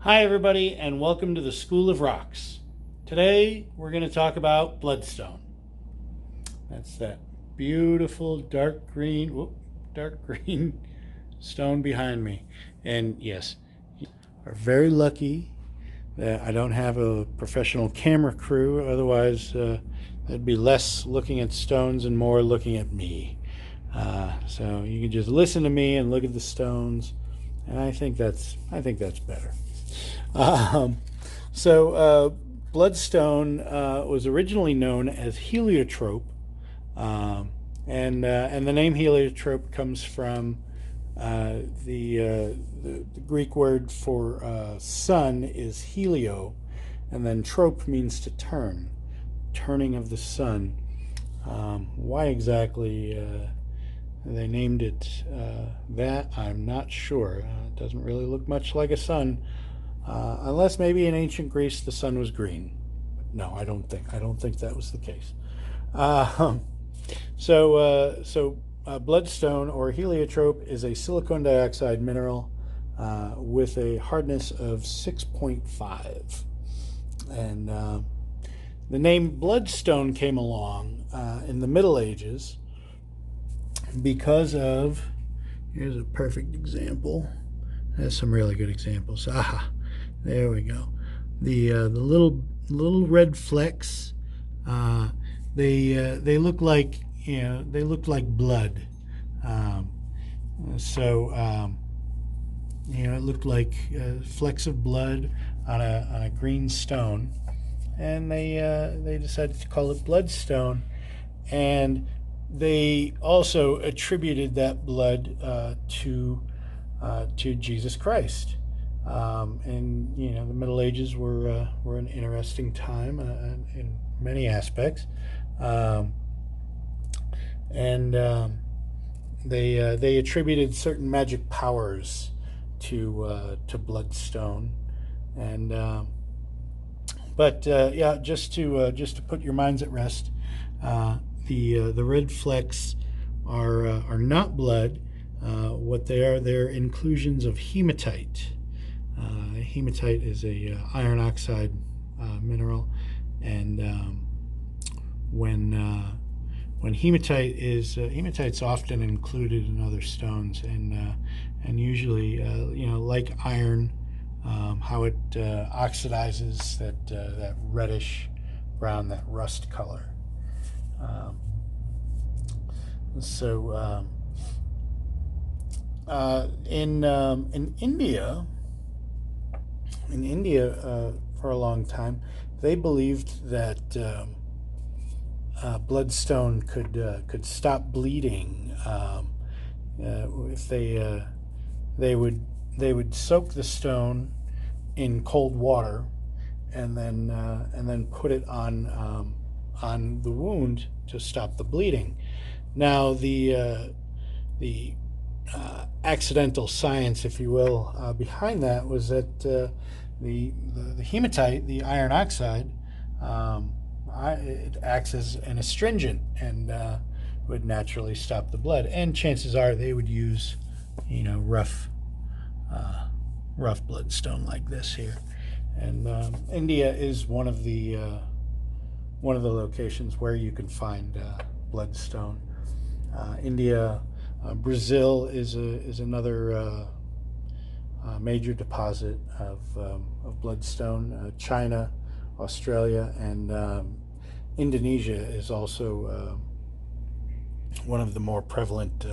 Hi, everybody, and welcome to the School of Rocks. Today, we're going to talk about Bloodstone. That's that beautiful dark green stone behind me. And yes, you are very lucky that I don't have a professional camera crew. Otherwise, there'd be less looking at stones and more looking at me. So you can just listen to me and look at the stones, and I think that's better. Um, so, bloodstone was originally known as heliotrope, um, and the name heliotrope comes from the Greek word for sun is helio, and then trope means to turn, turning of the sun. Why exactly they named it that, I'm not sure. It doesn't really look much like a sun. Unless maybe in ancient Greece the sun was green. But no, I don't think that was the case. Uh, Bloodstone or heliotrope is a silicon dioxide mineral with a hardness of 6.5. And the name Bloodstone came along in the Middle Ages because of, here's a perfect example. There's some really good examples. There we go. The little red flecks. Uh, they look like they look like blood. Um, so it looked like flecks of blood on a green stone, and they decided to call it bloodstone, and they also attributed that blood to Jesus Christ. And the Middle Ages were an interesting time in many aspects, um, and they attributed certain magic powers to Bloodstone, and yeah, just to put your minds at rest, the red flecks are not blood. What they are, they're inclusions of hematite. Hematite is a iron oxide mineral, and when when hematite's often included in other stones, and usually like iron, how it oxidizes that reddish brown, that rust color. Um, so in India, for a long time, they believed that bloodstone could stop bleeding if they would they would soak the stone in cold water, and then put it on the wound to stop the bleeding. Now the accidental science, if you will, behind that was that the hematite, the iron oxide, um, it acts as an astringent, and would naturally stop the blood. And chances are they would use, rough, uh, rough bloodstone like this here. And India is one of the locations where you can find bloodstone. India, Brazil is another major deposit of bloodstone. China, Australia, and Indonesia is also one of the more prevalent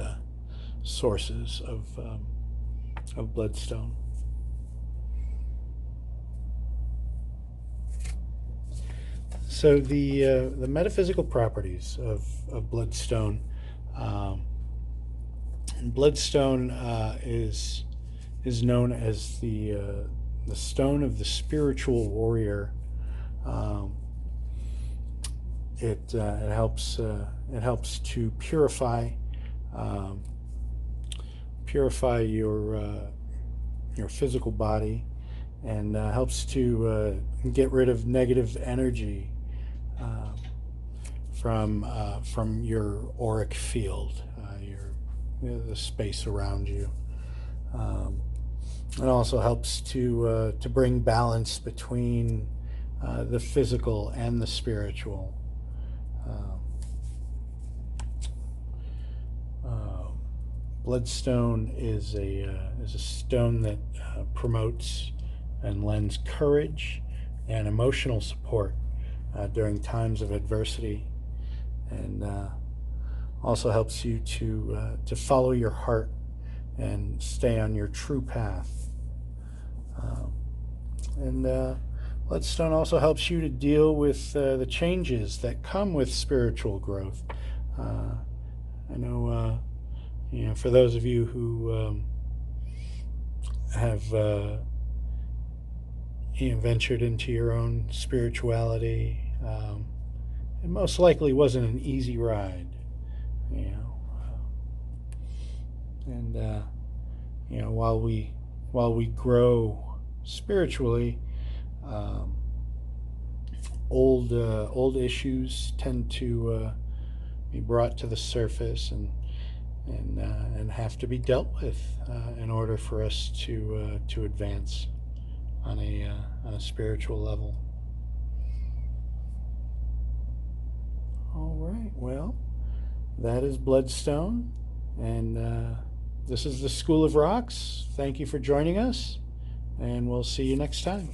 sources of bloodstone. So the metaphysical properties of bloodstone. Um, Bloodstone is known as the stone of the spiritual warrior. Um, it helps to um, purify your physical body, and helps to get rid of negative energy uh, from your auric field, the space around you. Um, It also helps to bring balance between the physical and the spiritual. Um, uh, Bloodstone is a stone that promotes and lends courage and emotional support during times of adversity, and also helps you to follow your heart and stay on your true path. Um, and Bloodstone also helps you to deal with the changes that come with spiritual growth. Uh, I know, for those of you who have ventured into your own spirituality, it most likely wasn't an easy ride. You know, and while we grow spiritually, um, old issues tend to be brought to the surface and have to be dealt with in order for us to advance on a spiritual level. All right. Well, that is Bloodstone, and this is the School of Rocks. Thank you for joining us, and we'll see you next time.